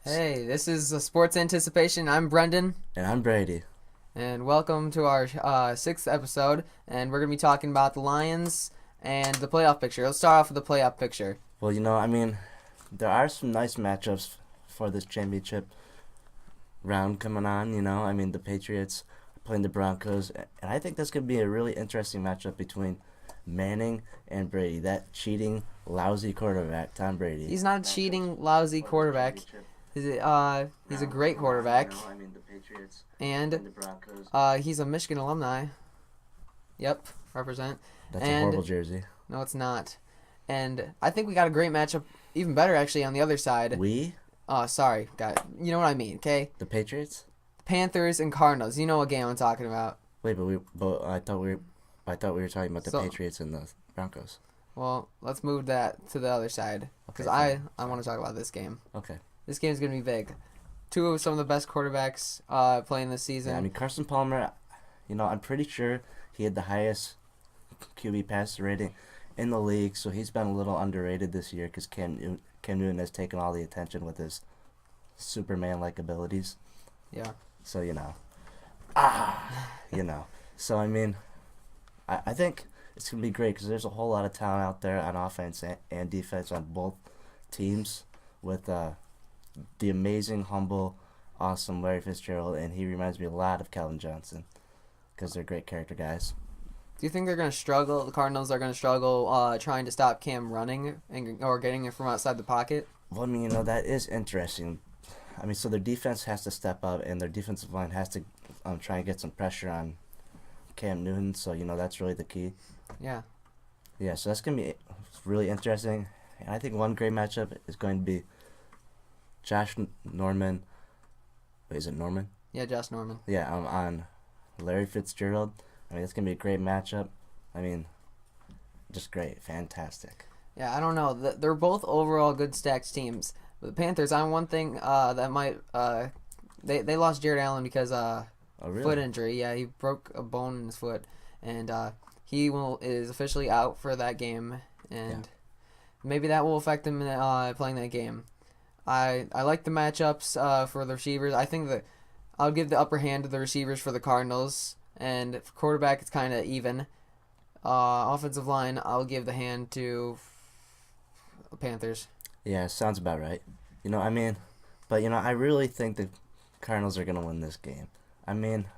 Hey, this is Sports Anticipation. I'm Brendan, And I'm Brady. and welcome to our sixth episode. And we're going to be talking about the Lions and the playoff picture. Let's start off with the playoff picture. Well, there are some nice matchups for this championship round coming on. The Patriots are playing the Broncos, and I think that's going to be a really interesting matchup between Manning and Brady. That cheating, lousy quarterback, Tom Brady. He's not a cheating, lousy quarterback. He's a great quarterback, The Patriots and the Broncos. he's a Michigan alumni. Yep, represent. That's a And horrible jersey. no, it's not. And I think we got a great matchup, even better actually, on the other side. We, Sorry, you know what I mean, okay? the Patriots. Panthers and Cardinals. You know what game I'm talking about. Wait, but I thought we were talking about the So- Patriots and the Broncos. Well, let's move that to the other side because Okay, I want to talk about this game. Okay. This game's gonna be big. Two of some of the best quarterbacks playing this season. Yeah, Carson Palmer, I'm pretty sure he had the highest QB passer rating in the league, so he's been a little underrated this year because Cam Newton has taken all the attention with his Superman-like abilities. Yeah. So, So, I think it's going to be great because there's a whole lot of talent out there on offense and defense on both teams with the amazing, humble, awesome Larry Fitzgerald, and he reminds me a lot of Calvin Johnson because they're great character guys. Do you think they're gonna struggle? The Cardinals are gonna struggle trying to stop Cam running or getting it from outside the pocket. Well, that is interesting. So their defense has to step up, and their defensive line has to try and get some pressure on Cam Newton. So that's really the key. Yeah. Yeah, so that's gonna be really interesting. And I think one great matchup is going to be Josh Norman. Wait, is it Norman? Yeah, Josh Norman. Yeah, on Larry Fitzgerald. It's going to be a great matchup. Just great. Fantastic. Yeah, I don't know. They're both overall good stacked teams. But the Panthers, on one thing that might they lost Jared Allen because Oh, really? foot injury. Yeah, he broke a bone in his foot, and he is officially out for that game, and maybe that will affect him playing that game. I like the matchups for the receivers. I think that I'll give the upper hand to the receivers for the Cardinals, and for quarterback it's kind of even. Offensive line, I'll give the hand to the Panthers. Yeah, sounds about right. But I really think the Cardinals are going to win this game.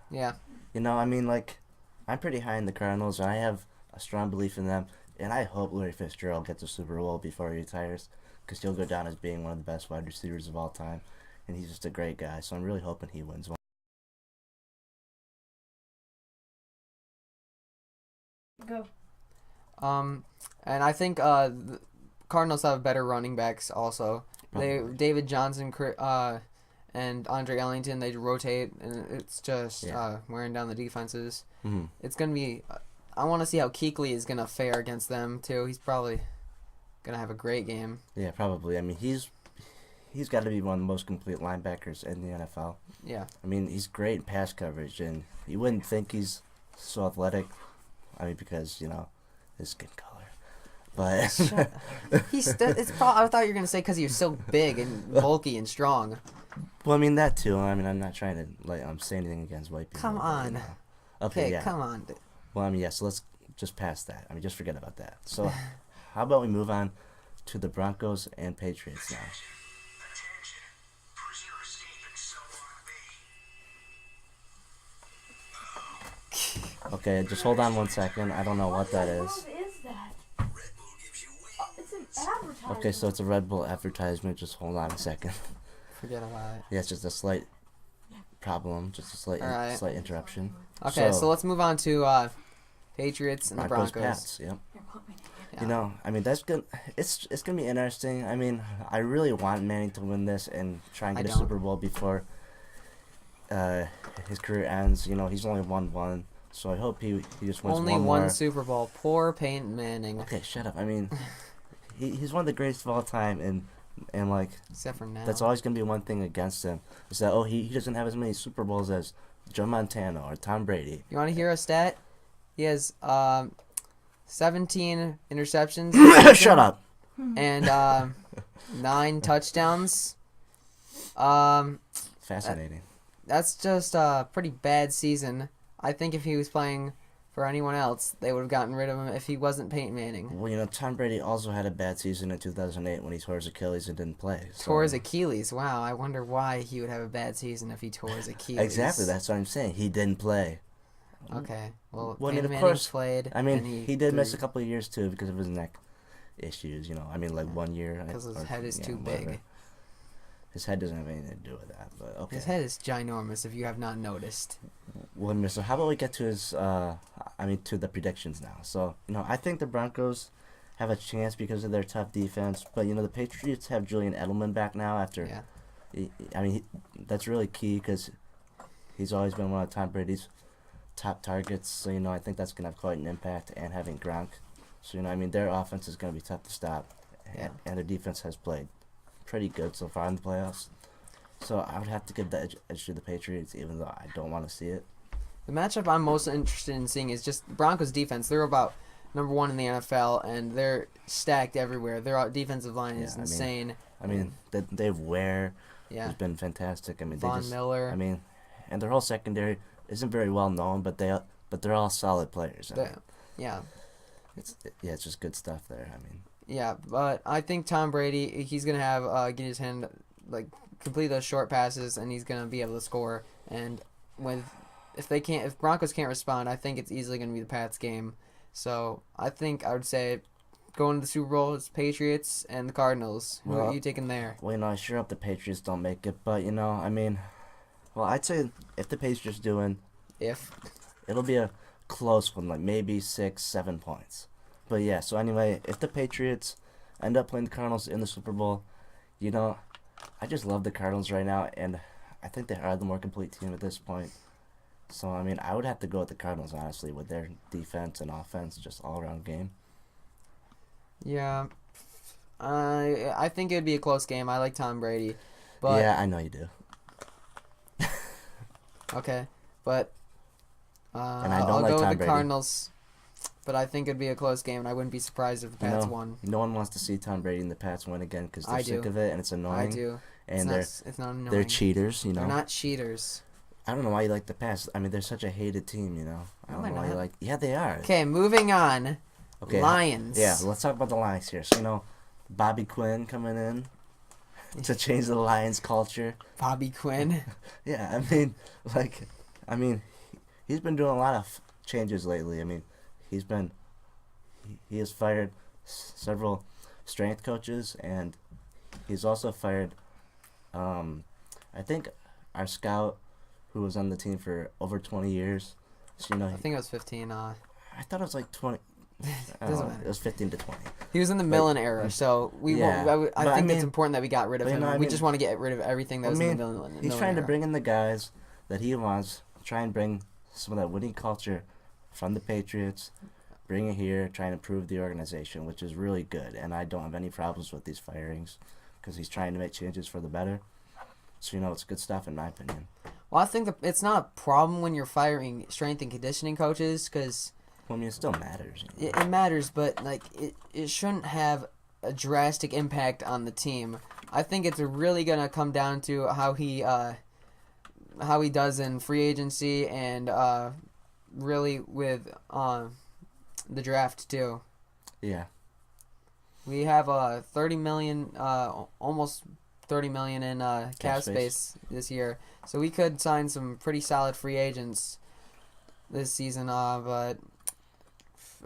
Yeah. I'm pretty high in the Cardinals, and I have a strong belief in them, and I hope Larry Fitzgerald gets a Super Bowl before he retires, because he'll go down as being one of the best wide receivers of all time, and he's just a great guy, so I'm really hoping he wins one. Go. And I think the Cardinals have better running backs also. Probably. David Johnson and Andre Ellington, they rotate, and it's just wearing down the defenses. Mm-hmm. It's going to be I want to see how Kuechly is going to fare against them too. He's probably going to have a great game. Yeah, probably. He's got to be one of the most complete linebackers in the NFL. Yeah. He's great in pass coverage, and you wouldn't think he's so athletic. Because his skin color. But I thought you were going to say because he was so big and bulky and strong. well, that too. I'm not trying to say anything against white people. Come on. Okay, yeah. Come on. Well, so let's just pass that. Just forget about that. So, how about we move on to the Broncos and Patriots now? Okay, just hold on 1 second. I don't know what that is. What is that? It's an advertisement. Okay, so it's a Red Bull advertisement. Just hold on a second. Forget about it. Yeah, it's just a slight problem. Just a slight, All right. slight interruption. Okay, so let's move on to Patriots and the Broncos, Broncos. Pats, yep. Here, put me Yeah. That's good. It's gonna be interesting. I really want Manning to win this and try and I get a don't. Super Bowl before his career ends. He's only won one, so I hope he just wins Only one one more. Super Bowl. Poor Peyton Manning. Okay, shut up. He's one of the greatest of all time, and Except for now. that's always gonna be one thing against him is that he doesn't have as many Super Bowls as Joe Montana or Tom Brady. You want to hear a stat? He has 17 interceptions. Shut up. And 9 touchdowns. Fascinating. That's just a pretty bad season. I think if he was playing for anyone else, they would have gotten rid of him if he wasn't Peyton Manning. Well, Tom Brady also had a bad season in 2008 when he tore his Achilles and didn't play. So. Tore his Achilles. Wow, I wonder why he would have a bad season if he tore his Achilles. Exactly, that's what I'm saying. He didn't play. Okay, well, Well, Peyton of Manning course, played. I mean, and he did miss a couple of years too because of his neck issues. I mean, like 1 year. Because his head is too whatever. big. His head doesn't have anything to do with that, but okay. His head is ginormous. If you have not noticed. Well, so how about we get to to the predictions now. So, I think the Broncos have a chance because of their tough defense, but the Patriots have Julian Edelman back now after. Yeah. That's really key because he's always been one of Tom Brady's top targets. So, I think that's gonna have quite an impact, and having Gronk. So, their offense is gonna be tough to stop, and their defense has played pretty good so far in the playoffs. So I would have to give the edge to the Patriots, even though I don't want to see it. The matchup I'm most interested in seeing is just Broncos defense. They're about number 1 in the NFL, and they're stacked everywhere. Their defensive line is insane. They've Ware has been fantastic. Von Miller. And their whole secondary isn't very well known, but they're all solid players. It's just good stuff there. Yeah, but I think Tom Brady, he's gonna have get his hand complete those short passes, and he's gonna be able to score. And if Broncos can't respond, I think it's easily gonna be the Pats game. So I think I would say going to the Super Bowl is Patriots and the Cardinals. Who are you taking there? Well, I sure hope the Patriots don't make it, but I'd say if the Patriots do, it'll be a close one, like maybe 6-7 points. But yeah, so anyway, if the Patriots end up playing the Cardinals in the Super Bowl, I just love the Cardinals right now, and I think they are the more complete team at this point. So, I would have to go with the Cardinals, honestly, with their defense and offense, just all-around game. Yeah, I think it would be a close game. I like Tom Brady. But yeah, I know you do. Okay, but and I don't I'll like go Tom with the Brady. Cardinals. But I think it'd be a close game, and I wouldn't be surprised if the Pats won. No one wants to see Tom Brady and the Pats win again because they're I sick do. of it, and it's annoying. I do. And it's not annoying. they're cheaters, They're not cheaters. I don't know why you like the Pats. They're such a hated team, I don't know why you like. Yeah, they are. Okay, moving on. Okay. Lions. Yeah, let's talk about the Lions here. So, Bobby Quinn coming in to change the Lions culture. Bobby Quinn. Yeah, he's been doing a lot of changes lately. He has fired several strength coaches, and he's also fired, I think, our scout who was on the team for over 20 years. So, I think it was 15. I thought it was like 20. Doesn't matter. It was 15 to 20. He was in the Millen era, so I think it's important that we got rid of him. We just want to get rid of everything that was in the Millen. He's trying to bring in the guys that he wants, try and bring some of that winning culture from the Patriots, bring it here, try and improve the organization, which is really good. And I don't have any problems with these firings because he's trying to make changes for the better. So, it's good stuff in my opinion. Well, I think that it's not a problem when you're firing strength and conditioning coaches because... Well, it still matters. It matters, but it shouldn't have a drastic impact on the team. I think it's really gonna come down to how he does in free agency and really with the draft too. Yeah. We have $30 million, almost $30 million in cap space this year, so we could sign some pretty solid free agents this season. But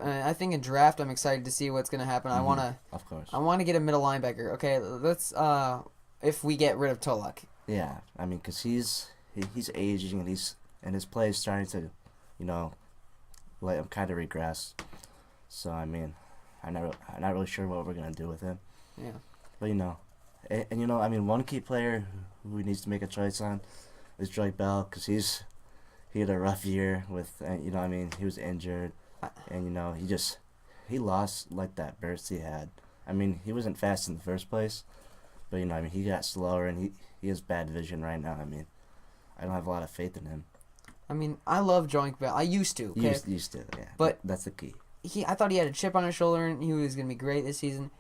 I think in draft, I'm excited to see what's gonna happen. Mm-hmm. I wanna get a middle linebacker. Okay, let's if we get rid of Tulloch. Yeah, because he's aging and his play is starting to, let him kind of regress. So I'm not really sure what we're gonna do with him. Yeah. But one key player who needs to make a choice on is Drake Bell because he had a rough year with he was injured. And, he lost, that burst he had. He wasn't fast in the first place. But, he got slower, and he has bad vision right now. I don't have a lot of faith in him. I love Drake Bell. I used to, okay? Used to, yeah. But that's the key. I thought he had a chip on his shoulder, and he was going to be great this season.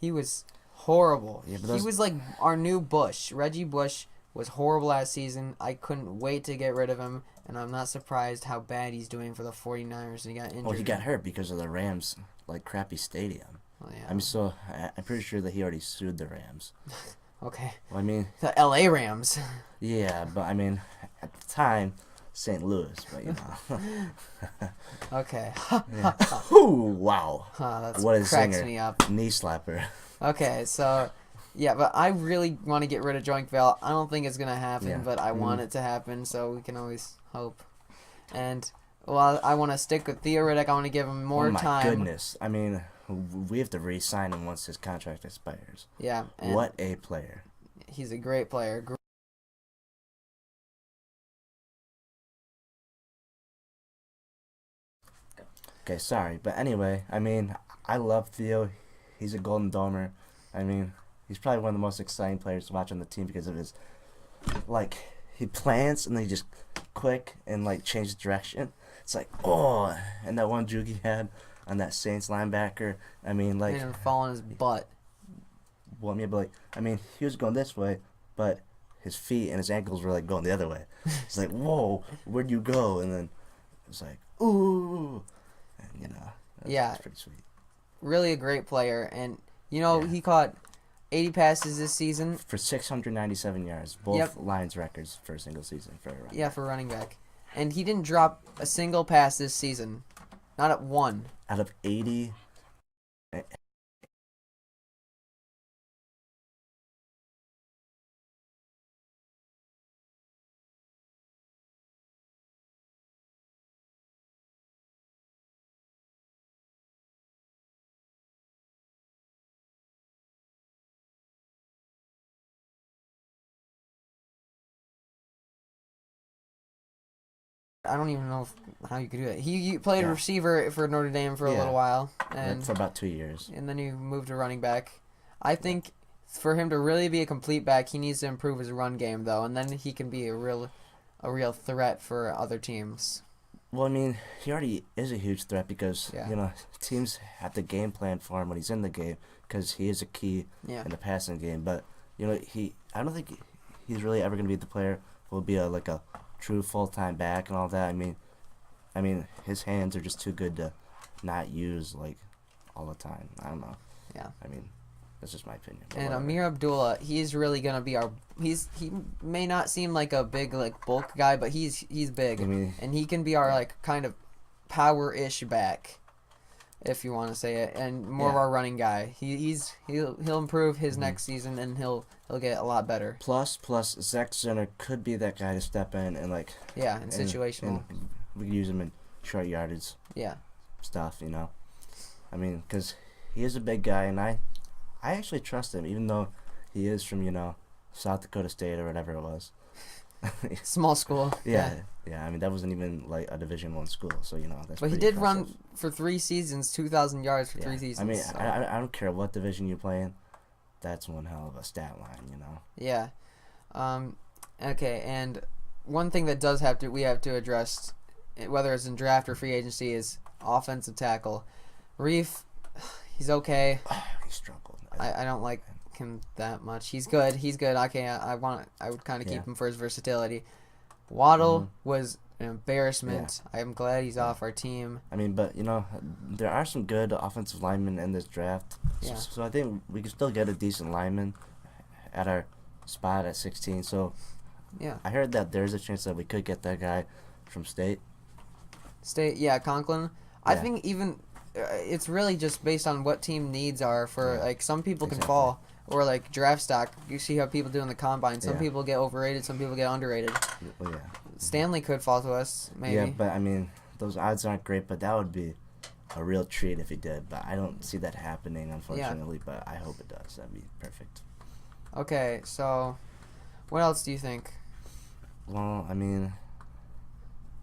He was horrible. Yeah, but He those- was like our new Bush. Reggie Bush was horrible last season. I couldn't wait to get rid of him, and I'm not surprised how bad he's doing for the 49ers. And he got injured. Well, he got hurt because of the Rams, like, crappy stadium. Oh, yeah. I mean, so I'm pretty sure that he already sued the Rams. Okay. Well, I mean, The LA Rams. yeah, but I mean, at the time, St. Louis, but you know. Okay. Yeah. Ooh, wow. That's What a cracks singer. me up. Knee slapper. Okay, so yeah, but I really want to get rid of Joink Vale. I don't think it's gonna happen, Yeah. but I want it to happen, so we can always hope. And well, I want to stick with Theo Riddick. I want to give him more Oh my time. goodness. I mean, we have to re-sign him once his contract expires. Yeah. And What a player. He's a great player. Okay, sorry. But anyway, I mean, I love Theo. He's a Golden Domer. I mean, he's probably one of the most exciting players to watch on the team because of his, like, he plants and then he just quick and, like, changes direction. It's like, oh, and that one juke he had on that Saints linebacker. I mean, like, And fall on his butt. well, yeah, but, like, I mean, he was going this way, but his feet and his ankles were, like, going the other way. It's like, whoa, where'd you go? And then it's like, ooh. And, you know, Yeah. it's pretty sweet. Really a great player, and you know Yeah. he caught 80 passes this season. For 697 yards, both Yep. Lions records for a single season for a running Yeah, for running back, and he didn't drop a single pass this season, not at one. out of 80. I don't even know how you could do that. He played Yeah. receiver for Notre Dame for a Yeah. little while, and For about 2 years. then he moved to running back. I think for him to really be a complete back, he needs to improve his run game though, and then he can be a real threat for other teams. Well, I mean, he already is a huge threat because, Yeah. you know, teams have to game plan for him when he's in the game because he is a key Yeah. in the passing game. But, you know, I don't think he's really ever going to be the player who will be like a true full-time back and all that. I mean, his hands are just too good to not use, like, all the time. I don't know. Yeah. I mean, that's just my opinion. but And whatever. Amir Abdullah, he's really gonna be he may not seem like a big like bulk guy, but he's big, I mean, and he can be our like kind of power-ish back, if you want to say it, and more of Yeah. our running guy. He'll improve his Mhm. next season, and he'll get a lot better. plus Zach Zenner could be that guy to step in and, like, Yeah, and situational. and we could use him in short yardage Yeah. stuff, you know. I mean, because he is a big guy, and I actually trust him, even though he is from, you know, South Dakota State or whatever it was. Small school. Yeah. I mean, that wasn't even like a Division I school, so you know that's. But he pretty did run impressive. for 3 seasons, 2,000 yards for Yeah. 3 seasons. I mean, so. I don't care what division you play in. That's one hell of a stat line, you know. Yeah. Okay, and one thing that we have to address, whether it's in draft or free agency, is offensive tackle. Reef, he's okay. He struggled. I don't like him that much. He's good. Okay, I would kind of keep Yeah. him for his versatility. Waddle Mhm. was an embarrassment. I'm glad he's off our team. I mean, but you know, there are some good offensive linemen in this draft. Yeah. So I think we can still get a decent lineman at our spot at 16. So Yeah. I heard that there's a chance that we could get that guy from State. Conklin. I Yeah. think even it's really just based on what team needs are for Yeah. like some people can Exactly. fall or like draft stock. You see how people do in the combine. Some Yeah. people get overrated. Some people get underrated. Well, yeah. Stanley could fall to us maybe. Yeah, but I mean, those odds aren't great, but that would be a real treat if he did. But I don't see that happening, unfortunately. But I hope it does. That'd be perfect. Okay, so what else do you think? Well, I mean,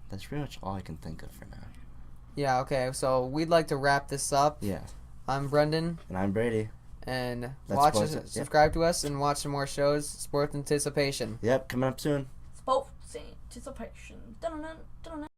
that's pretty much all I can think of for now. Yeah. Okay. So we'd like to wrap this up. Yeah, I'm Brendan, and I'm Brady. and That's watch sports- us, yeah. subscribe to us, and watch some more shows. Sports Anticipation. Yep, coming up soon. Sports anticipation. Dun-dun-dun, dun-dun-dun.